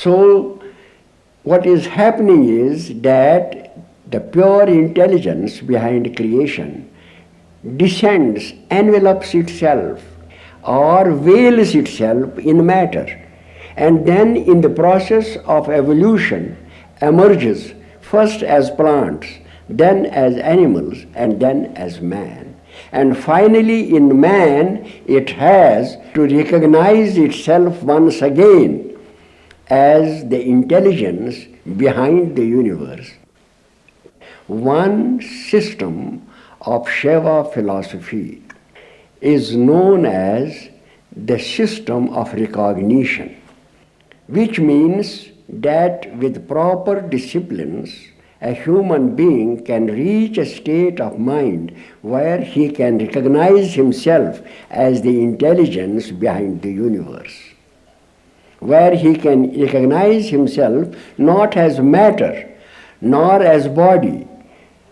So what is happening is that the pure intelligence behind creation descends, envelops itself or veils itself in matter, and then in the process of evolution emerges first as plants, then as animals, and then as man. And finally in man it has to recognize itself once again as the intelligence behind the universe. One system of Shiva philosophy is known as the system of recognition, which means that with proper disciplines, a human being can reach a state of mind where he can recognize himself as the intelligence behind the universe, where he can recognize himself not as matter, nor as body,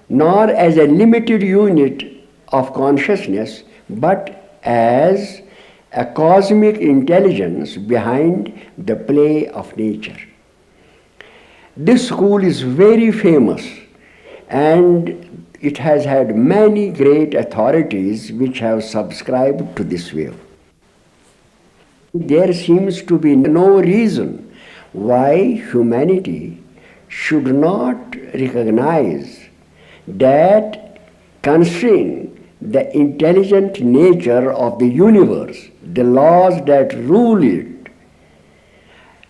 nor as a limited unit of consciousness, but as a cosmic intelligence behind the play of nature. This school is very famous, and it has had many great authorities which have subscribed to this view. There seems to be no reason why humanity should not recognize that, considering the intelligent nature of the universe, the laws that rule it,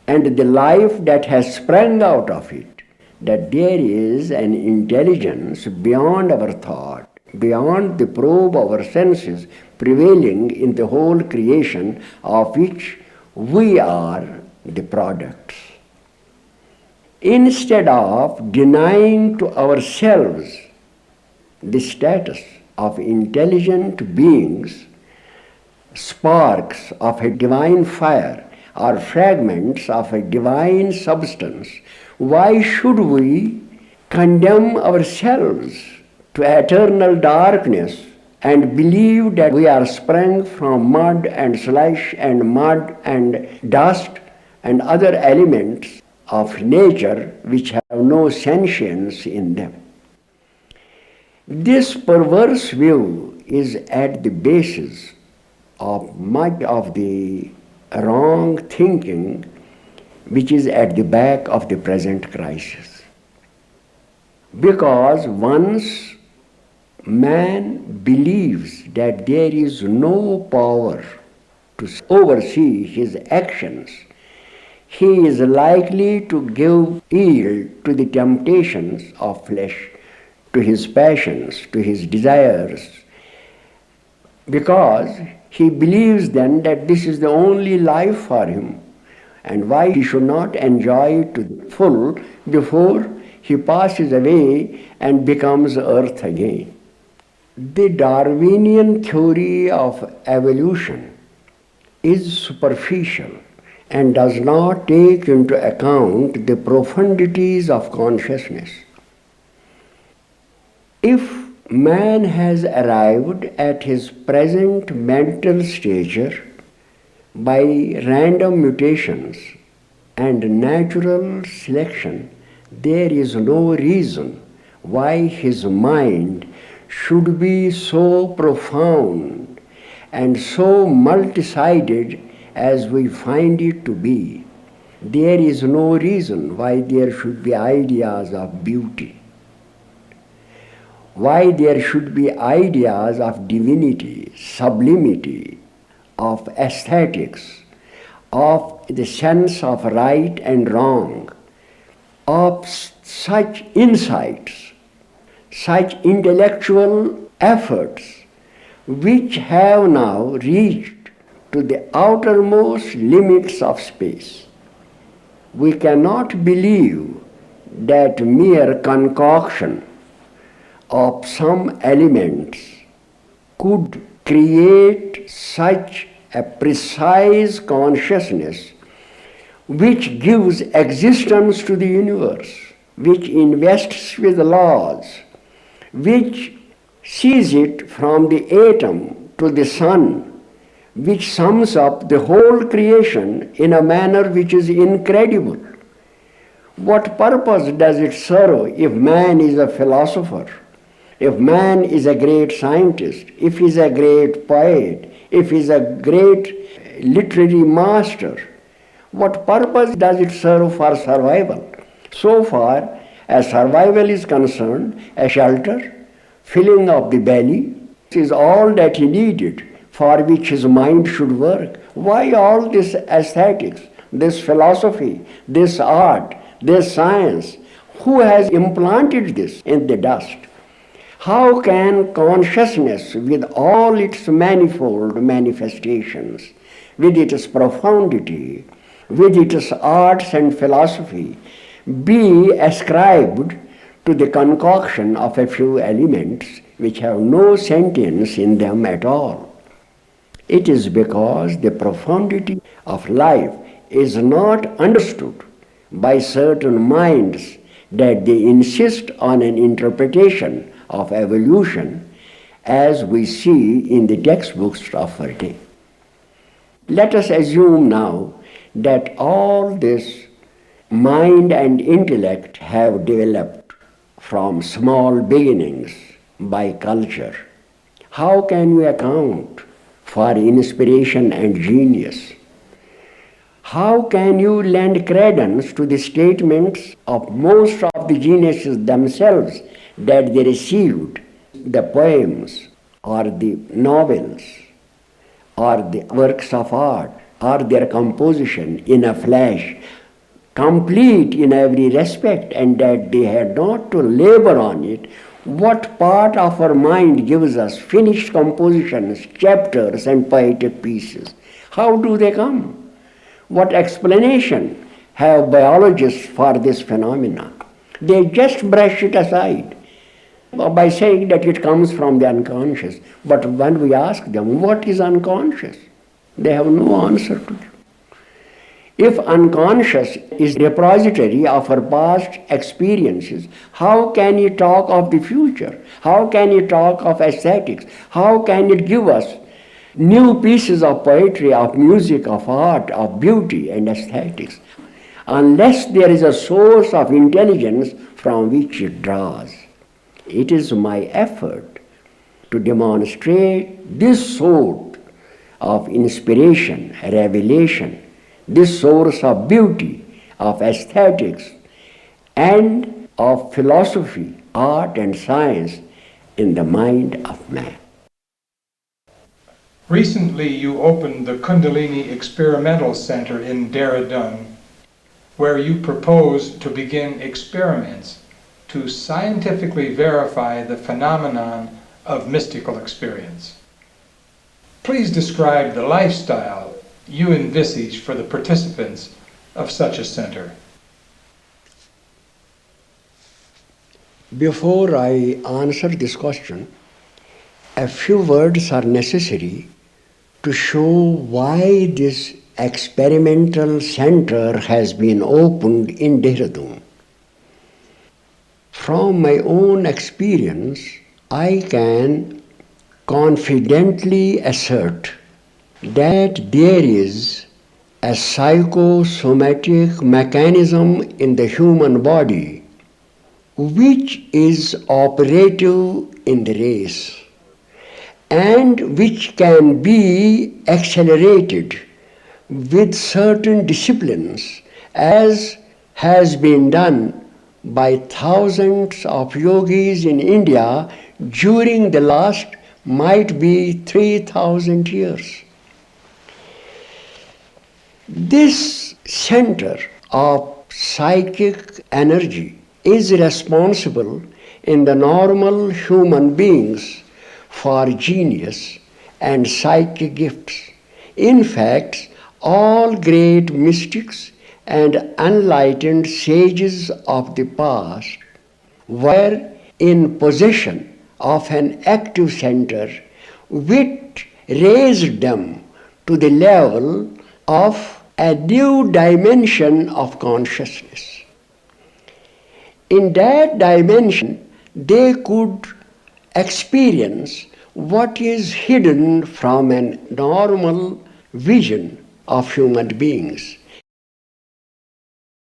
and the life that has sprung out of it, that there is an intelligence beyond our thought, beyond the probe of our senses, prevailing in the whole creation of which we are the products. Instead of denying to ourselves the status of intelligent beings, sparks of a divine fire or fragments of a divine substance, why should we condemn ourselves to eternal darkness and believe that we are sprung from mud and slush and mud and dust and other elements of nature which have no sentience in them? This perverse view is at the basis of much of the wrong thinking which is at the back of the present crisis. Because once man believes that there is no power to oversee his actions, he is likely to give yield to the temptations of flesh, to his passions, to his desires, because he believes then that this is the only life for him, and why he should not enjoy it to the full before he passes away and becomes earth again. The Darwinian theory of evolution is superficial and does not take into account the profundities of consciousness. If man has arrived at his present mental stature by random mutations and natural selection, there is no reason why his mind should be so profound and so multi-sided as we find it to be. There is no reason why there should be ideas of beauty, why there should be ideas of divinity, sublimity, of aesthetics, of the sense of right and wrong, of such insights, such intellectual efforts which have now reached to the outermost limits of space. We cannot believe that mere concoction of some elements could create such a precise consciousness which gives existence to the universe, which invests with laws, which sees it from the atom to the sun, which sums up the whole creation in a manner which is incredible. What purpose does it serve if man is a philosopher, if man is a great scientist, if he is a great poet, if he is a great literary master? What purpose does it serve for survival? So far as survival is concerned, a shelter, filling of the belly is all that he needed, for which his mind should work. Why all this aesthetics, this philosophy, this art, this science? Who has implanted this in the dust? How can consciousness, with all its manifold manifestations, with its profundity, with its arts and philosophy, be ascribed to the concoction of a few elements which have no sentience in them at all? It is because the profundity of life is not understood by certain minds that they insist on an interpretation of evolution as we see in the textbooks of our day. Let us assume now that all this mind and intellect have developed from small beginnings by culture. How can we account for inspiration and genius? How can you lend credence to the statements of most of the geniuses themselves that they received the poems or the novels or the works of art or their composition in a flash, complete in every respect, and that they had not to labor on it? What part of our mind gives us finished compositions, chapters and poetic pieces? How do they come? What explanation have biologists for this phenomena? They just brush it aside by saying that it comes from the unconscious. But when we ask them, what is unconscious? They have no answer to it. If unconscious is repository of our past experiences, how can you talk of the future? How can you talk of aesthetics? How can it give us new pieces of poetry, of music, of art, of beauty and aesthetics, unless there is a source of intelligence from which it draws? It is my effort to demonstrate this sort of inspiration, revelation, this source of beauty, of aesthetics, and of philosophy, art and science in the mind of man. Recently you opened the Kundalini Experimental Center in Dehradun, where you propose to begin experiments to scientifically verify the phenomenon of mystical experience. Please describe the lifestyle you envisage for the participants of such a center. Before I answer this question, a few words are necessary to show why this experimental center has been opened in Dehradun. From my own experience, I can confidently assert that there is a psychosomatic mechanism in the human body which is operative in the race and which can be accelerated with certain disciplines, as has been done by thousands of yogis in India during the last, might be 3,000 years. This center of psychic energy is responsible in the normal human beings for genius and psychic gifts. In fact, all great mystics and enlightened sages of the past were in possession of an active center which raised them to the level of a new dimension of consciousness. In that dimension, they could experience what is hidden from a normal vision of human beings.